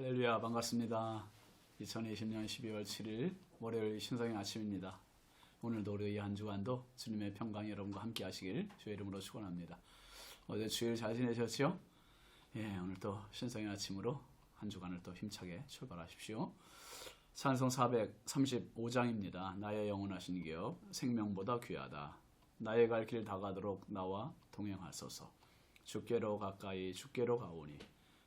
할렐루야, 반갑습니다. 2020년 12월 7일 월요일 신성의 아침입니다. 오늘도 우리 한 주간도 주님의 평강이 여러분과 함께 하시길 주의 이름으로 축원합니다. 어제 주일 잘 지내셨죠? 오늘 또 신성의 아침으로 한 주간을 또 힘차게 출발하십시오. 찬송 435장입니다. 나의 영원하신 기업 생명보다 귀하다. 나의 갈 길 다가도록 나와 동행하소서. 주께로 가까이 주께로 가오니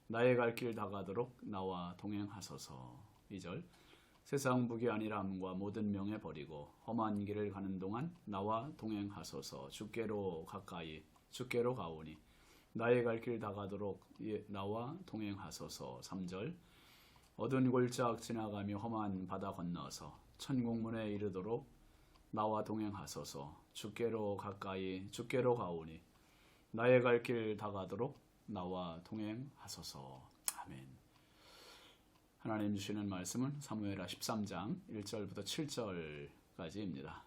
나의 갈 길 다가도록 나와 동행하소서. 2절 세상 무기 아니함과 모든 명예 버리고 험한 길을 가는 동안 나와 동행하소서. 주께로 가까이 주께로 가오니 나의 갈 길 다가도록 나와 동행하소서. 3절 어두운 골짜기 지나가며 험한 바다 건너서 천국문에 이르도록 나와 동행하소서. 주께로 가까이 주께로 가오니 나의 갈 길 다가도록 나와 동행하소서. 아멘. 하나님 주시는 말씀은 사무엘하 13장 1절부터 7절까지입니다.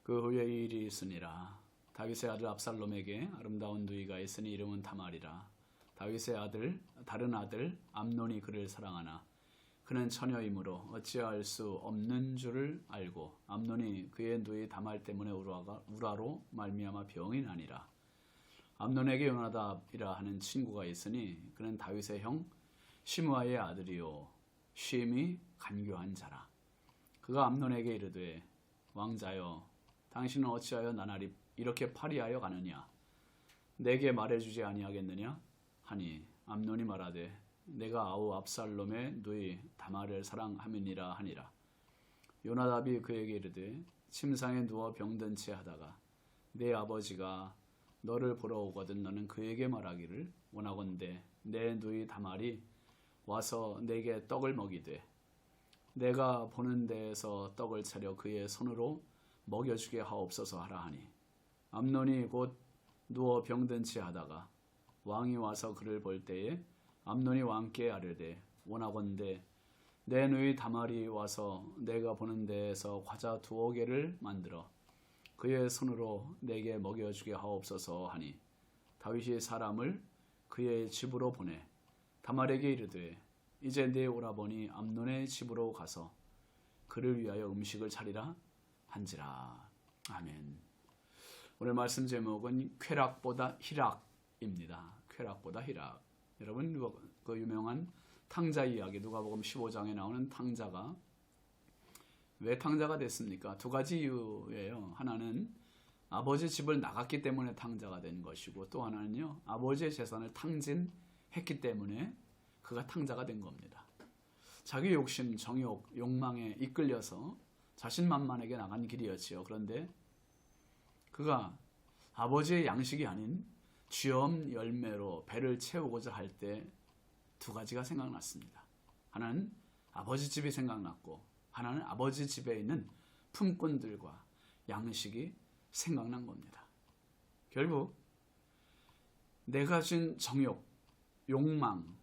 그 후에 이 일이 있으니라. 다윗의 아들 압살롬에게 아름다운 누이가 있으니 이름은 다말이라. 다윗의 아들 다른 아들 암논이 그를 사랑하나 그는 처녀이므로 어찌할 수 없는 줄을 알고 암논이 그의 누이 다말 때문에 우라로 말미암아 병이 나니라. 암논에게 요나답이라 하는 친구가 있으니 그는 다윗의 형 시므아의 아들이요 쉼이 간교한 자라. 그가 암논에게 이르되 왕자여 당신은 어찌하여 나날이 이렇게 파리하여 가느냐. 내게 말해주지 아니하겠느냐 하니 암논이 말하되 내가 아우 압살롬의 누이 다말을 사랑함이니라 하니라. 요나답이 그에게 이르되 침상에 누워 병든 채 하다가 내 아버지가 너를 보러 오거든 너는 그에게 말하기를 원하건대 내 누이 다말이 와서 내게 떡을 먹이되 내가 보는 데에서 떡을 차려 그의 손으로 먹여주게 하옵소서 하라 하니 암논이 곧 누워 병든 채 하다가 왕이 와서 그를 볼 때에 암논이 왕께 아뢰되 원하건대 내 누이 다말이 와서 내가 보는 데에서 과자 2개를 만들어 그의 손으로 내게 먹여주게 하옵소서 하니 다윗이 사람을 그의 집으로 보내 다말에게 이르되 이제 내 오라버니 암논의 집으로 가서 그를 위하여 음식을 차리라 한지라. 아멘. 오늘 말씀 제목은 쾌락보다 희락입니다. 쾌락보다 희락. 여러분 그 유명한 탕자 이야기 누가복음 15장에 나오는 탕자가 왜 탕자가 됐습니까? 2가지 이유예요. 하나는 아버지 집을 나갔기 때문에 탕자가 된 것이고 또 하나는요. 아버지의 재산을 탕진했기 때문에 그가 탕자가 된 겁니다. 자기 욕심, 정욕, 욕망에 이끌려서 자신만만하게 나간 길이었지요. 그런데 그가 아버지의 양식이 아닌 쥐엄 열매로 배를 채우고자 할 때 2가지가 생각났습니다. 하나는 아버지 집이 생각났고 하나는 아버지 집에 있는 품꾼들과 양식이 생각난 겁니다. 결국 내가 준 정욕, 욕망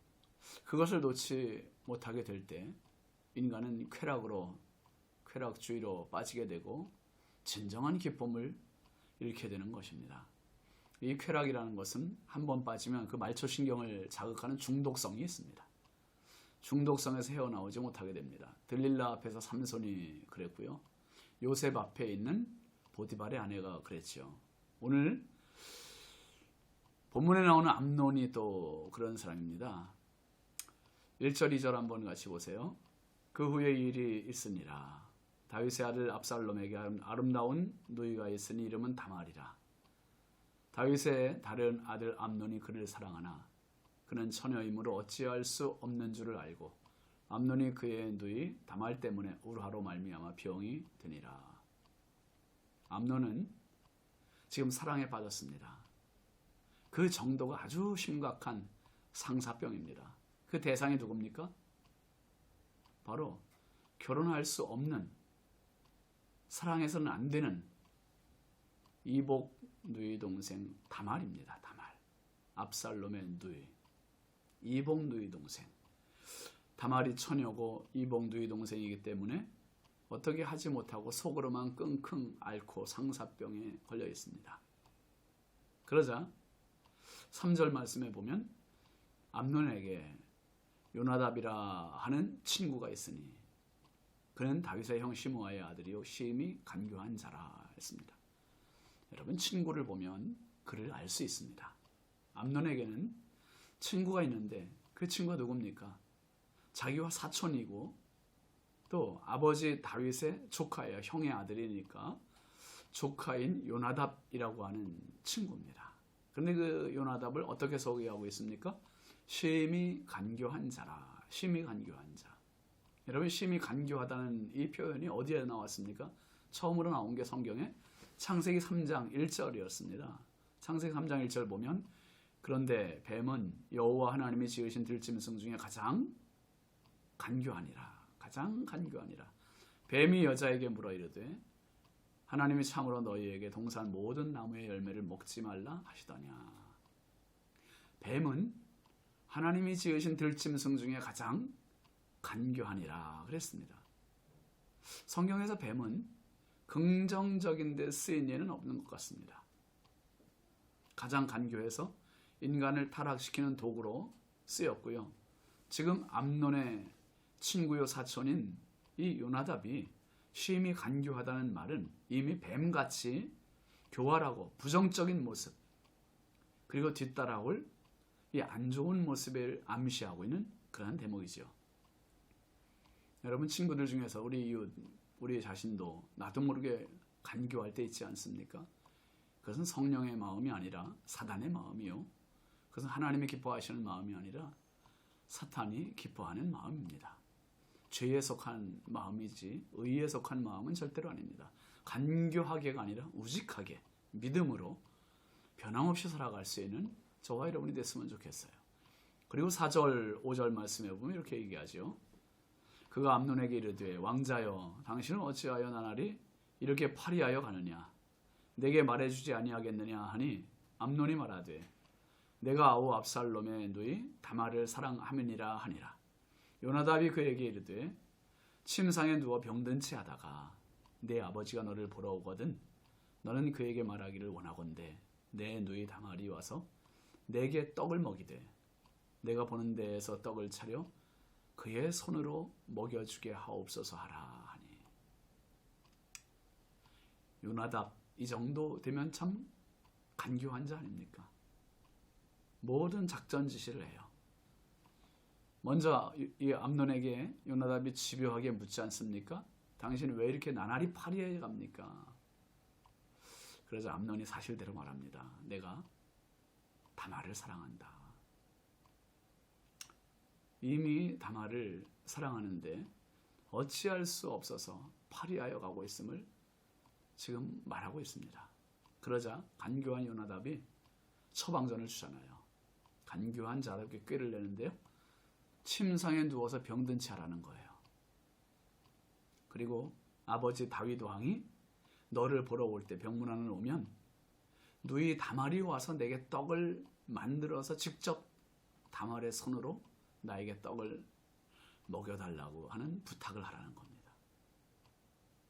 그것을 놓지 못하게 될 때 인간은 쾌락주의로 빠지게 되고 진정한 기쁨을 잃게 되는 것입니다. 이 쾌락이라는 것은 한번 빠지면 그 말초신경을 자극하는 중독성이 있습니다. 중독성에서 헤어나오지 못하게 됩니다. 들릴라 앞에서 삼손이 그랬고요. 요셉 앞에 있는 보디발의 아내가 그랬죠. 오늘 본문에 나오는 암논이 또 그런 사람입니다. 1절 2절 한번 같이 보세요. 그 후에 일이 있으니라. 다윗의 아들 압살롬에게 아름다운 누이가 있으니 이름은 다말이라. 다윗의 다른 아들 암논이 그를 사랑하나 그는 처녀이므로 어찌할 수 없는 줄을 알고 암논이 그의 누이 다말 때문에 우라로 말미암아 병이 드니라. 암논은 지금 사랑에 빠졌습니다. 그 정도가 아주 심각한 상사병입니다. 그 대상이 누굽니까? 바로 결혼할 수 없는 사랑해서는 안 되는 이복 누이 동생 다말입니다. 다말. 압살롬의 누이. 이복 누이 동생. 다말이 처녀고 이복 누이 동생이기 때문에 어떻게 하지 못하고 속으로만 끙끙 앓고 상사병에 걸려 있습니다. 그러자 3절 말씀에 보면 암논에게 요나답이라 하는 친구가 있으니 그는 다윗의 형 시므아의 아들이요 시임이 간교한 자라 했습니다. 여러분, 친구를 보면 그를 알 수 있습니다. 암논에게는 친구가 있는데 그 친구가 누굽니까? 자기와 사촌이고 또 아버지 다윗의 조카예요. 형의 아들이니까 조카인 요나답이라고 하는 친구입니다. 그런데 그 요나답을 어떻게 소개하고 있습니까? 심히 간교한 자라. 심히 간교한 자. 여러분, 심히 간교하다는 이 표현이 어디에 나왔습니까? 처음으로 나온 게 성경에 창세기 3장 1절이었습니다. 창세기 3장 1절 보면 그런데 뱀은 여호와 하나님이 지으신 들짐승 중에 가장 간교하니라. 가장 간교하니라. 뱀이 여자에게 물어 이르되 하나님이 참으로 너희에게 동산 모든 나무의 열매를 먹지 말라 하시더냐. 뱀은 하나님이 지으신 들짐승 중에 가장 간교하니라 그랬습니다. 성경에서 뱀은 긍정적인 데 쓰인 예는 없는 것 같습니다. 가장 간교해서 인간을 타락시키는 도구로 쓰였고요. 지금 암논의 친구요 사촌인 이 요나답이 심히 간교하다는 말은 이미 뱀같이 교활하고 부정적인 모습, 그리고 뒤따라올 이 안 좋은 모습을 암시하고 있는 그러한 대목이죠. 여러분, 친구들 중에서 우리 이웃, 우리 자신도 나도 모르게 간교할 때 있지 않습니까? 그것은 성령의 마음이 아니라 사단의 마음이요. 그것은 하나님이 기뻐하시는 마음이 아니라 사탄이 기뻐하는 마음입니다. 죄에 속한 마음이지 의에 속한 마음은 절대로 아닙니다. 간교하게가 아니라 우직하게 믿음으로 변함없이 살아갈 수 있는 저와 여러분이 됐으면 좋겠어요. 그리고 4절 5절 말씀에 보면 이렇게 얘기하죠. 그가 암논에게 이르되 왕자여 당신은 어찌하여 나날이 이렇게 파리하여 가느냐. 내게 말해주지 아니하겠느냐 하니 암논이 말하되 내가 아우 압살롬의 누이 다말을 사랑함이니라 하니라. 요나답이 그에게 이르되 침상에 누워 병든 채 하다가 내 아버지가 너를 보러 오거든 너는 그에게 말하기를 원하건대 내 누이 다말이 와서 내게 떡을 먹이되 내가 보는 데에서 떡을 차려 그의 손으로 먹여주게 하옵소서 하라 하니. 요나답 이 정도 되면 참 간교한 자 아닙니까? 모든 작전 지시를 해요. 먼저 이 암논에게 요나답이 집요하게 묻지 않습니까? 당신은 왜 이렇게 나날이 파리해 갑니까? 그래서 암논이 사실대로 말합니다. 내가 다말을 사랑한다. 이미 다말을 사랑하는데 어찌할 수 없어서 파리하여 가고 있음을 지금 말하고 있습니다. 그러자 간교한 요나답이 처방전을 주잖아요. 간교한 자답게 꾀를 내는데요. 침상에 누워서 병든 채 하라는 거예요. 그리고 아버지 다윗 왕이 너를 보러 올 때 병문안을 오면 누이 다말이 와서 내게 떡을 만들어서 직접 다말의 손으로 나에게 떡을 먹여달라고 하는 부탁을 하라는 겁니다.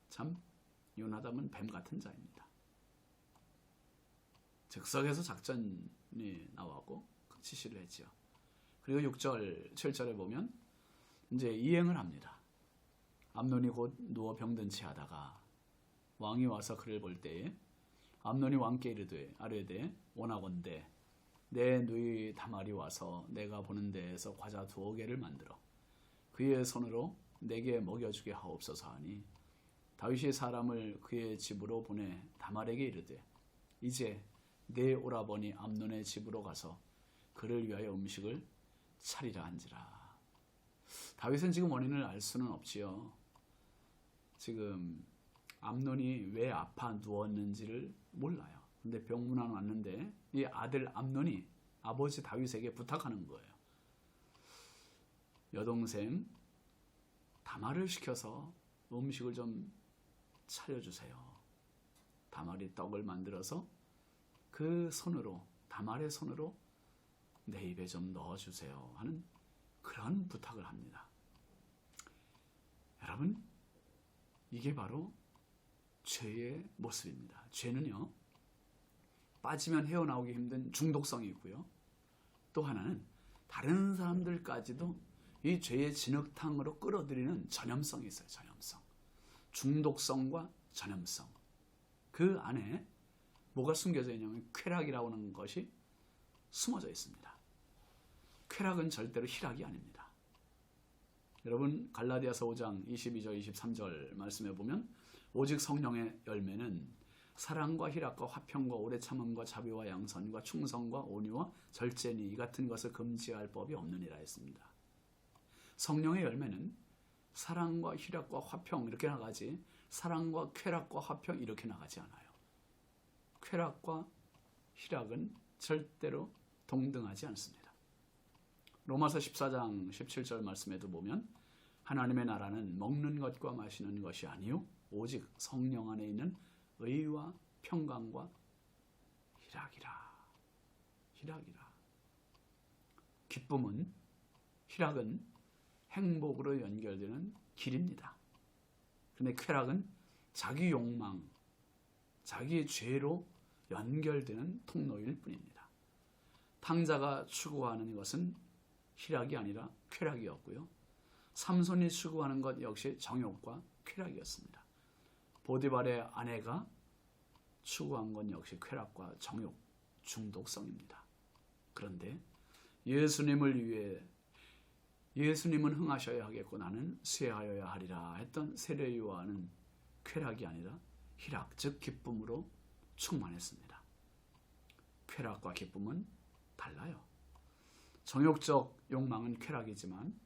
참 요나답은 뱀 같은 자입니다. 즉석에서 작전이 나왔고 지시를 했죠. 그리고 6절, 7절에 보면 이제 이행을 합니다. 암논이 곧 누워 병든 채 하다가 왕이 와서 그를 볼 때에 암논이 왕께 이르되 아뢰되 원하건대 내 누이 다말이 와서 내가 보는 데에서 과자 2개를 만들어 그의 손으로 내게 먹여주게 하옵소서 하니 다윗이 사람을 그의 집으로 보내 다말에게 이르되 이제 내 오라버니 암논의 집으로 가서 그를 위하여 음식을 차리라 한지라. 다윗은 지금 원인을 알 수는 없지요. 지금 암논이 왜 아파 누웠는지를 몰라요. 근데 병문안 왔는데 이 아들 암논이 아버지 다윗에게 부탁하는 거예요. 여동생 다말을 시켜서 음식을 좀 차려주세요. 다말이 떡을 만들어서 그 손으로 다말의 손으로 내 입에 좀 넣어주세요 하는 그런 부탁을 합니다. 여러분, 이게 바로 죄의 모습입니다. 죄는요, 빠지면 헤어나오기 힘든 중독성이 있고요. 또 하나는 다른 사람들까지도 이 죄의 진흙탕으로 끌어들이는 전염성이 있어요. 전염성. 중독성과 전염성. 그 안에 뭐가 숨겨져 있냐면 쾌락이라고 하는 것이 숨어져 있습니다. 쾌락은 절대로 희락이 아닙니다. 여러분 갈라디아서 5장 22절 23절 말씀해 보면 오직 성령의 열매는 사랑과 희락과 화평과 오래 참음과 자비와 양선과 충성과 온유와 절제니 이 같은 것을 금지할 법이 없느니라 했습니다. 성령의 열매는 사랑과 희락과 화평 이렇게 나가지 사랑과 쾌락과 화평 이렇게 나가지 않아요. 쾌락과 희락은 절대로 동등하지 않습니다. 로마서 14장 17절 말씀에도 보면 하나님의 나라는 먹는 것과 마시는 것이 아니요 오직 성령 안에 있는 의와 평강과 희락이라. 희락이라. 기쁨은 희락은 행복으로 연결되는 길입니다. 그런데 쾌락은 자기 욕망, 자기의 죄로 연결되는 통로일 뿐입니다. 탕자가 추구하는 것은 희락이 아니라 쾌락이었고요. 삼손이 추구하는 것 역시 정욕과 쾌락이었습니다. 보디발의 아내가 추구한 건 역시 쾌락과 정욕, 중독성입니다. 그런데 예수님을 위해 예수님은 흥하셔야 하겠고 나는 쇠하여야 하리라 했던 세례 요한은 쾌락이 아니라 희락, 즉 기쁨으로 충만했습니다. 쾌락과 기쁨은 달라요. 정욕적 욕망은 쾌락이지만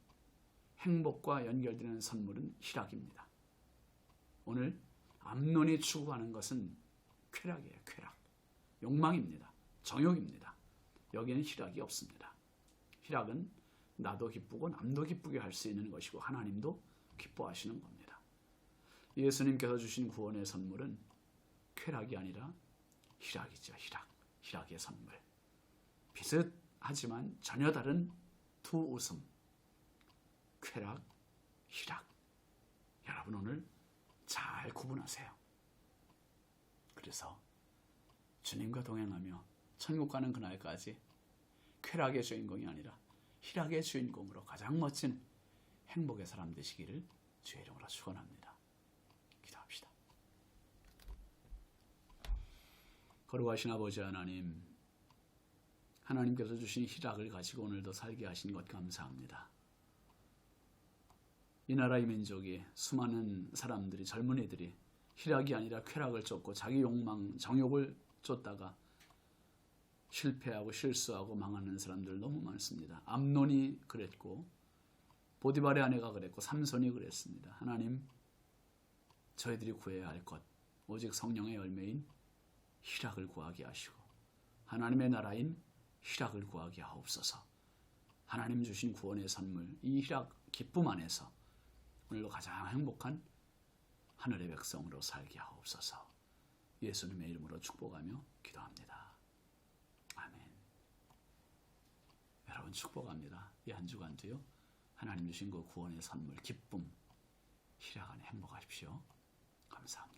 행복과 연결되는 선물은 희락입니다. 오늘 암논이 추구하는 것은 쾌락이에요. 쾌락. 욕망입니다. 정욕입니다. 여기에는 희락이 없습니다. 희락은 나도 기쁘고 남도 기쁘게 할 수 있는 것이고 하나님도 기뻐하시는 겁니다. 예수님께서 주신 구원의 선물은 쾌락이 아니라 희락이죠. 희락. 희락의 선물. 비슷하지만 전혀 다른 두 웃음. 쾌락, 희락. 여러분 오늘 잘 구분하세요. 그래서 주님과 동행하며 천국 가는 그날까지 쾌락의 주인공이 아니라 희락의 주인공으로 가장 멋진 행복의 사람 되시기를 주의 이름으로 축원합니다. 기도합시다. 거룩하신 아버지 하나님, 하나님께서 주신 희락을 가지고 오늘도 살게 하신 것 감사합니다. 이 나라의 민족이 수많은 사람들이 젊은이들이 희락이 아니라 쾌락을 쫓고 자기 욕망, 정욕을 쫓다가 실패하고 실수하고 망하는 사람들 너무 많습니다. 암논이 그랬고 보디발의 아내가 그랬고 삼손이 그랬습니다. 하나님, 저희들이 구해야 할 것 오직 성령의 열매인 희락을 구하게 하시고 하나님의 나라인 희락을 구하게 하옵소서. 하나님 주신 구원의 선물 이 희락 기쁨 안에서 오늘도 가장 행복한 하늘의 백성으로 살게 하옵소서. 예수님의 이름으로 축복하며 기도합니다. 아멘. 여러분 축복합니다. 이 한 주간도요. 하나님 주신 그 구원의 선물 기쁨 희락 안에 행복하십시오. 감사합니다.